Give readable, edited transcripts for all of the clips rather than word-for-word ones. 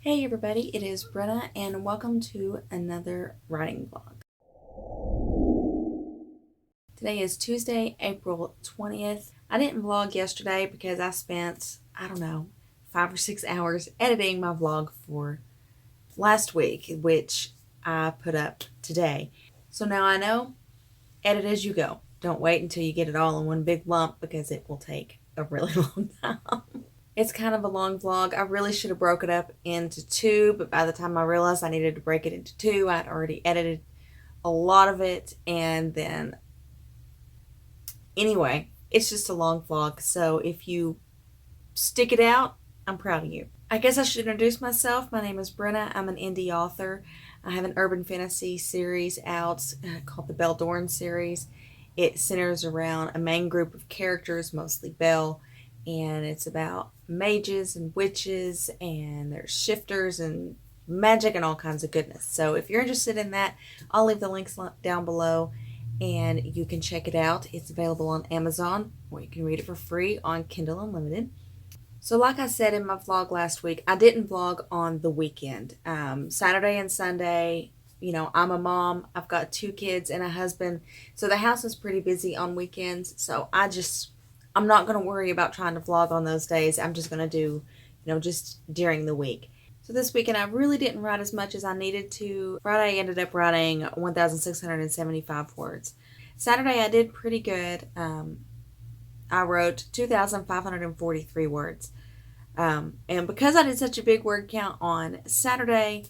Hey everybody, it is Brenna and welcome to another writing vlog. Today is Tuesday, April 20th. I didn't vlog yesterday because I spent, 5 or 6 hours editing my vlog for last week, which I put up today. So now I know, edit as you go. Don't wait until you get it all in one big lump because it will take a really long time. It's kind of a long vlog. I really should have broke it up into two, but by the time I realized I needed to break it into two, I'd already edited a lot of it. And then, anyway, it's just a long vlog. So if you stick it out, I'm proud of you. I guess I should introduce myself. My name is Brenna. I'm an indie author. I have an urban fantasy series out called the Belle Dorn series. It centers around a main group of characters, mostly Belle, and it's about mages and witches, and there's shifters and magic and all kinds of goodness. So if you're interested in that, I'll leave the links down below and you can check it out. It's available on Amazon, or you can read it for free on Kindle Unlimited. So like I said in my vlog last week, I didn't vlog on the weekend. Saturday and Sunday, I'm a mom. I've got 2 kids and a husband. So the house is pretty busy on weekends. So I'm not going to worry about trying to vlog on those days. I'm just going to do, just during the week. So this weekend I really didn't write as much as I needed to. Friday I ended up writing 1,675 words. Saturday I did pretty good. I wrote 2,543 words. And because I did such a big word count on Sunday,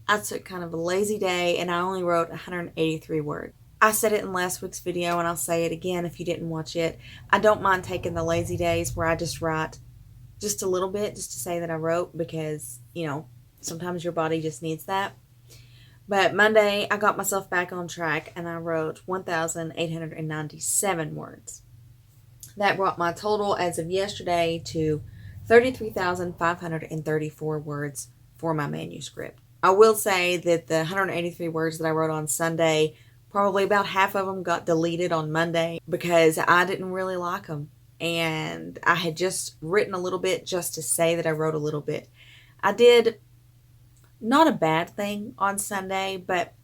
I took kind of a lazy day and I only wrote 183 words. I said it in last week's video and I'll say it again if you didn't watch it. I don't mind taking the lazy days where I just write just a little bit just to say that I wrote because, sometimes your body just needs that. But Monday, I got myself back on track and I wrote 1,897 words. That brought my total as of yesterday to 33,534 words for my manuscript. I will say that the 183 words that I wrote on Sunday, probably about half of them got deleted on Monday because I didn't really like them. And I had just written a little bit just to say that I wrote a little bit. I did not a bad thing on Sunday, but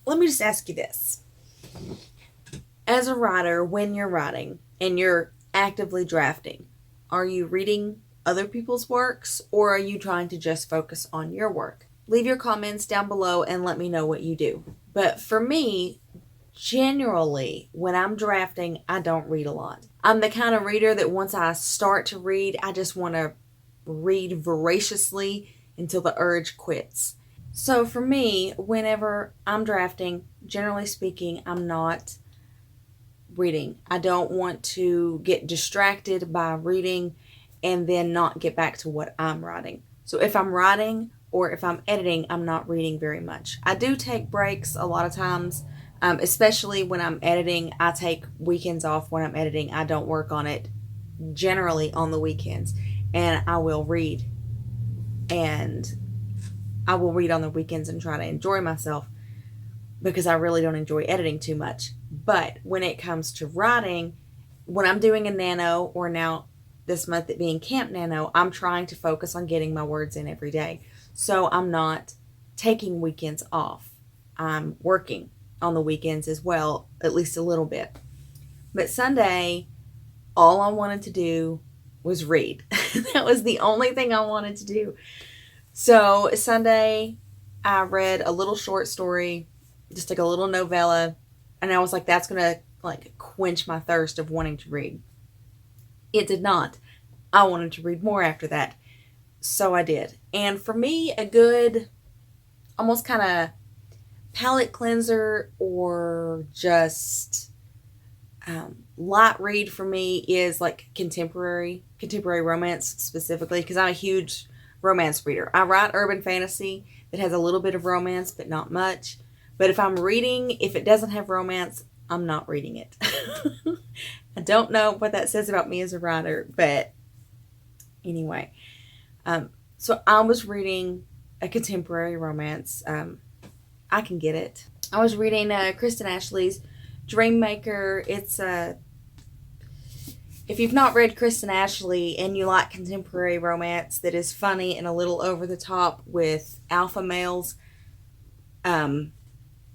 let me just ask you this. As a writer, when you're writing and you're actively drafting, are you reading other people's works or are you trying to just focus on your work? Leave your comments down below and let me know what you do. But for me, generally, when I'm drafting, I don't read a lot. I'm the kind of reader that once I start to read, I just want to read voraciously until the urge quits. So for me, whenever I'm drafting, generally speaking, I'm not reading. I don't want to get distracted by reading and then not get back to what I'm writing. So if I'm writing or if I'm editing, I'm not reading very much. I do take breaks a lot of times, especially when I'm editing. I take weekends off when I'm editing. I don't work on it generally on the weekends, and I will read. And I will read on the weekends and try to enjoy myself because I really don't enjoy editing too much. But when it comes to writing, when I'm doing a Nano, or now this month it being Camp Nano, I'm trying to focus on getting my words in every day. So I'm not taking weekends off. I'm working on the weekends as well, at least a little bit. But Sunday, all I wanted to do was read. That was the only thing I wanted to do. So Sunday, I read a little short story, just like a little novella, and I was like, that's going to quench my thirst of wanting to read. It did not. I wanted to read more after that. So I did. And for me, a good, almost kind of palate cleanser or just light read for me is like contemporary romance specifically, because I'm a huge romance reader. I write urban fantasy that has a little bit of romance, but not much. But if I'm reading, if it doesn't have romance, I'm not reading it. I don't know what that says about me as a writer, but anyway. So I was reading a contemporary romance. I can get it. I was reading Kristen Ashley's Dream Maker. If you've not read Kristen Ashley and you like contemporary romance that is funny and a little over the top with alpha males, you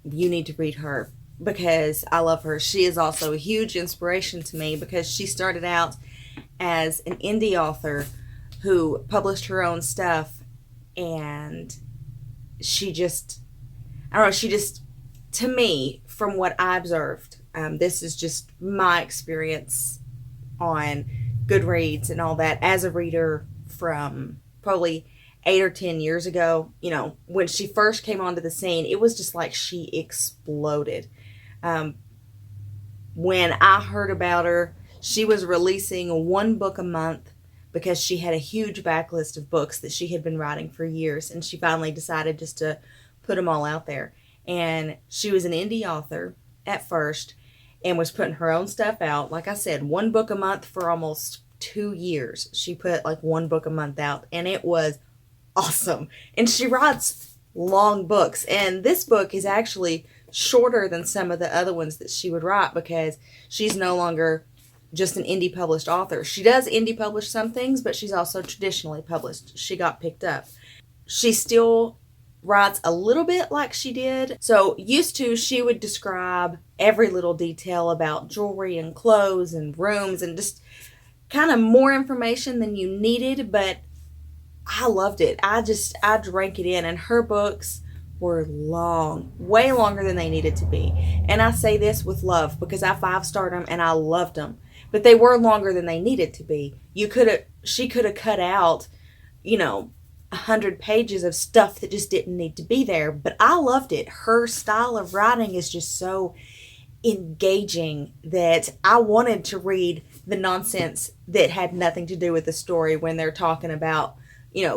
need to read her because I love her. She is also a huge inspiration to me because she started out as an indie author who published her own stuff, and she just, I don't know, she just, to me, from what I observed, this is just my experience on Goodreads and all that as a reader from probably 8 or 10 years ago. You know, when she first came onto the scene, it was just like she exploded. When I heard about her, she was releasing one book a month because she had a huge backlist of books that she had been writing for years, and she finally decided just to put them all out there. And she was an indie author at first and was putting her own stuff out. Like I said, one book a month for almost 2 years. She put like one book a month out, and it was awesome. And she writes long books, and this book is actually shorter than some of the other ones that she would write because she's no longer just an indie published author. She does indie publish some things, but she's also traditionally published. She got picked up. She still writes a little bit like she did. So used to, she would describe every little detail about jewelry and clothes and rooms and just kind of more information than you needed, but I loved it. I drank it in, and her books were long, way longer than they needed to be. And I say this with love because I 5-starred them and I loved them, but they were longer than they needed to be. She could have cut out, 100 pages of stuff that just didn't need to be there, but I loved it. Her style of writing is just so engaging that I wanted to read the nonsense that had nothing to do with the story when they're talking about,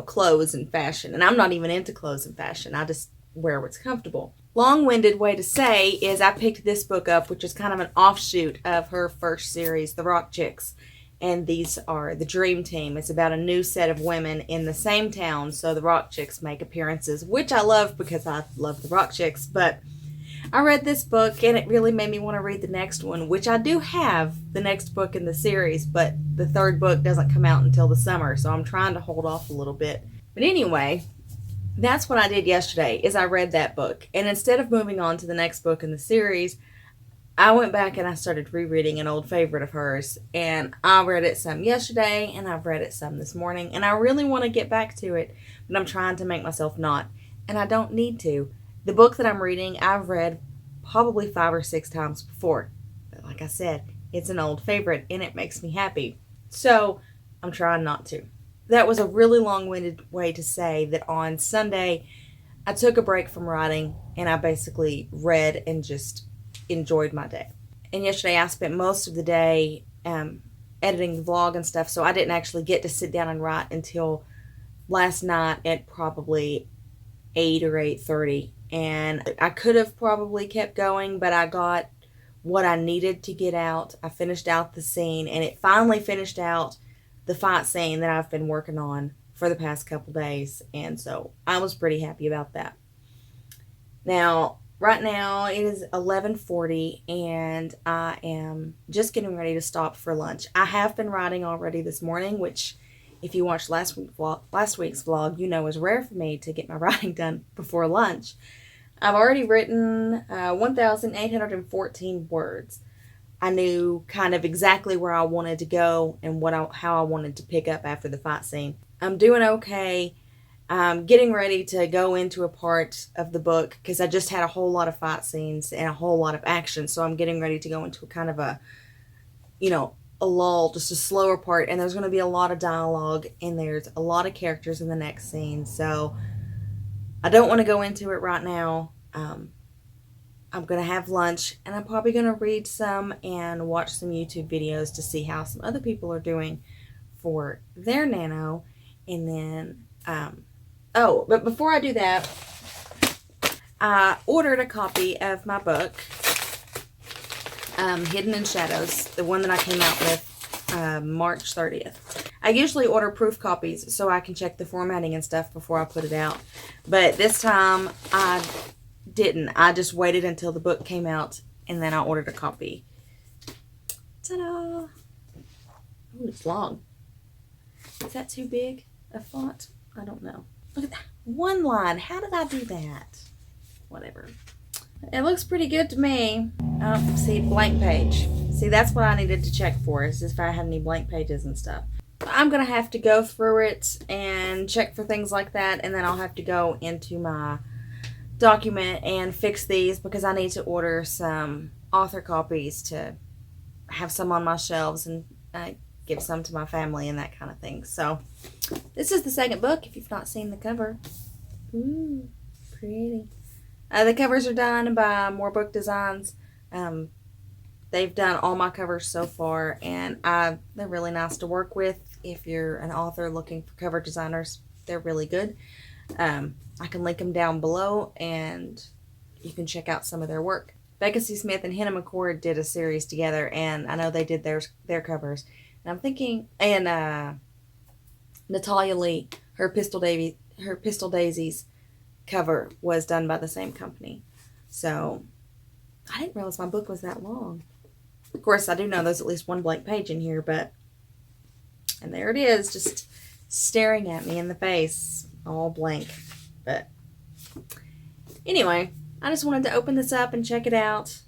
clothes and fashion. And I'm not even into clothes and fashion. I just wear what's comfortable. Long-winded way to say is I picked this book up, which is kind of an offshoot of her first series, The Rock Chicks. And these are the Dream Team. It's about a new set of women in the same town, so the Rock Chicks make appearances, which I love because I love the Rock Chicks. But I read this book, and it really made me want to read the next one, which I do have the next book in the series, but the third book doesn't come out until the summer, so I'm trying to hold off a little bit. But anyway, that's what I did yesterday, is I read that book. And instead of moving on to the next book in the series, I went back and I started rereading an old favorite of hers. And I read it some yesterday, and I've read it some this morning. And I really want to get back to it, but I'm trying to make myself not. And I don't need to. The book that I'm reading, I've read probably 5 or 6 times before. But like I said, it's an old favorite, and it makes me happy. So I'm trying not to. That was a really long-winded way to say that on Sunday, I took a break from writing, and I basically read and just enjoyed my day. And yesterday, I spent most of the day editing the vlog and stuff, so I didn't actually get to sit down and write until last night at probably 8 or 8:30. And I could have probably kept going, but I got what I needed to get out. I finished out the scene, and it finally finished out the fight scene that I've been working on for the past couple days, and so I was pretty happy about that. Now, right now it is 11:40, and I am just getting ready to stop for lunch. I have been writing already this morning, which, if you watched last week's vlog, you know is rare for me to get my writing done before lunch. I've already written 1,814 words. I knew kind of exactly where I wanted to go and how I wanted to pick up after the fight scene. I'm doing okay. I'm getting ready to go into a part of the book because I just had a whole lot of fight scenes and a whole lot of action. So I'm getting ready to go into a kind of a lull, just a slower part. And there's going to be a lot of dialogue, and there's a lot of characters in the next scene. So I don't want to go into it right now. I'm going to have lunch, and I'm probably going to read some and watch some YouTube videos to see how some other people are doing for their Nano. And then, but before I do that, I ordered a copy of my book, Hidden in Shadows, the one that I came out with March 30th. I usually order proof copies so I can check the formatting and stuff before I put it out. But this time, I didn't. I just waited until the book came out, and then I ordered a copy. Ta-da! Ooh, it's long. Is that too big a font? I don't know. Look at that. One line. How did I do that? Whatever. It looks pretty good to me. Oh, see, blank page. See, that's what I needed to check for, is if I had any blank pages and stuff. I'm going to have to go through it and check for things like that, and then I'll have to go into my document and fix these because I need to order some author copies to have some on my shelves and give some to my family and that kind of thing. So, this is the second book, if you've not seen the cover. Ooh, pretty. The covers are done by More Book Designs. They've done all my covers so far, and they're really nice to work with. If you're an author looking for cover designers, they're really good. I can link them down below, and you can check out some of their work. Becca C. Smith and Hannah McCord did a series together, and I know they did their covers. And I'm thinking, and Natalia Lee, her Pistol Daisies cover was done by the same company. So I didn't realize my book was that long. Of course, I do know there's at least one blank page in here, and there it is, just staring at me in the face, all blank. But anyway, I just wanted to open this up and check it out,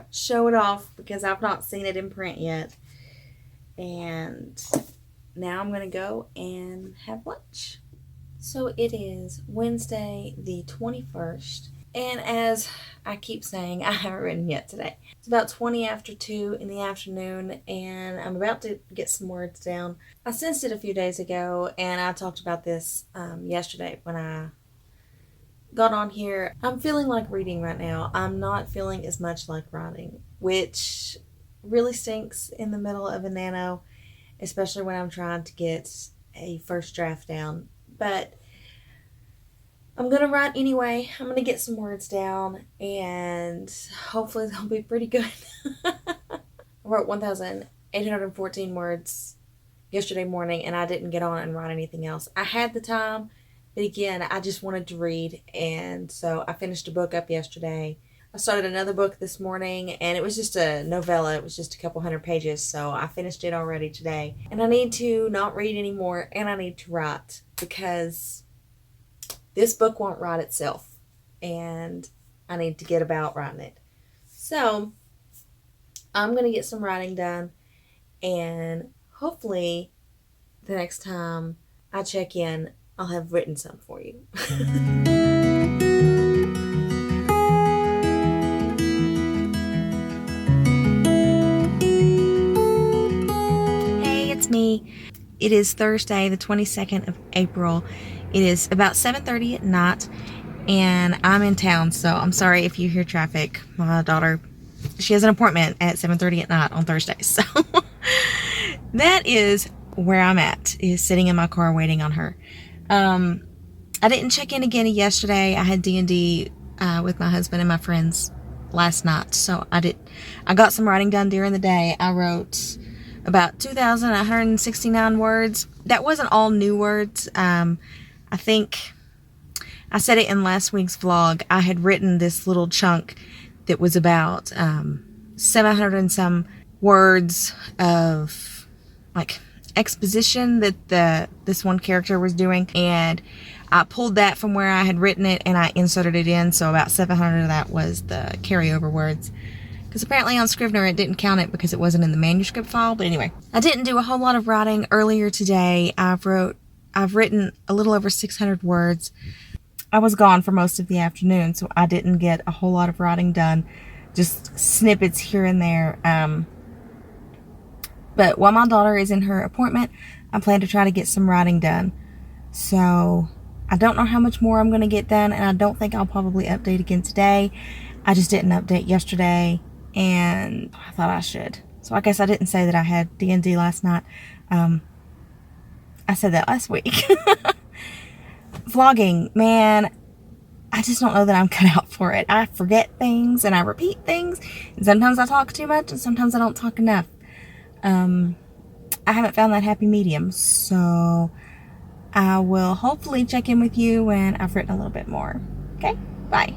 show it off, because I've not seen it in print yet. And now I'm going to go and have lunch. So it is Wednesday the 21st, and as I keep saying, I haven't written yet today. It's about 20 after 2 in the afternoon, and I'm about to get some words down. I sensed it a few days ago, and I talked about this yesterday when I got on here. I'm feeling like reading right now. I'm not feeling as much like writing, which really stinks in the middle of a Nano, especially when I'm trying to get a first draft down. But I'm going to write anyway. I'm going to get some words down, and hopefully they'll be pretty good. I wrote 1,814 words yesterday morning, and I didn't get on and write anything else. I had the time, but again, I just wanted to read, and so I finished a book up yesterday. I started another book this morning, and it was just a novella. It was just a couple hundred pages, so I finished it already today. And I need to not read anymore, and I need to write, because this book won't write itself, and I need to get about writing it. So I'm going to get some writing done, and hopefully the next time I check in, I'll have written some for you. Hey, it's me. It is Thursday, the 22nd of April. It is about 7:30 at night, and I'm in town, so I'm sorry if you hear traffic. My daughter, she has an appointment at 7:30 at night on Thursday, so that is where I'm at, is sitting in my car waiting on her. I didn't check in again yesterday. I had D&D with my husband and my friends last night, so I got some writing done during the day. I wrote about 2,169 words. That wasn't all new words. I think I said it in last week's vlog. I had written this little chunk that was about 700 and some words of like exposition that this one character was doing, and I pulled that from where I had written it and I inserted it in, so about 700 of that was the carryover words. Because apparently on Scrivener it didn't count it because it wasn't in the manuscript file. But anyway, I didn't do a whole lot of writing earlier today. I've written a little over 600 words. I was gone for most of the afternoon, so I didn't get a whole lot of writing done. Just snippets here and there. But while my daughter is in her appointment, I plan to try to get some writing done. So I don't know how much more I'm going to get done, and I don't think I'll probably update again today. I just didn't update yesterday, and I thought I should. So I guess I didn't say that I had D&D last night. I said that last week. Vlogging, man, I just don't know that I'm cut out for it. I forget things, and I repeat things, and sometimes I talk too much, and sometimes I don't talk enough. I haven't found that happy medium, so I will hopefully check in with you when I've written a little bit more. Okay, bye.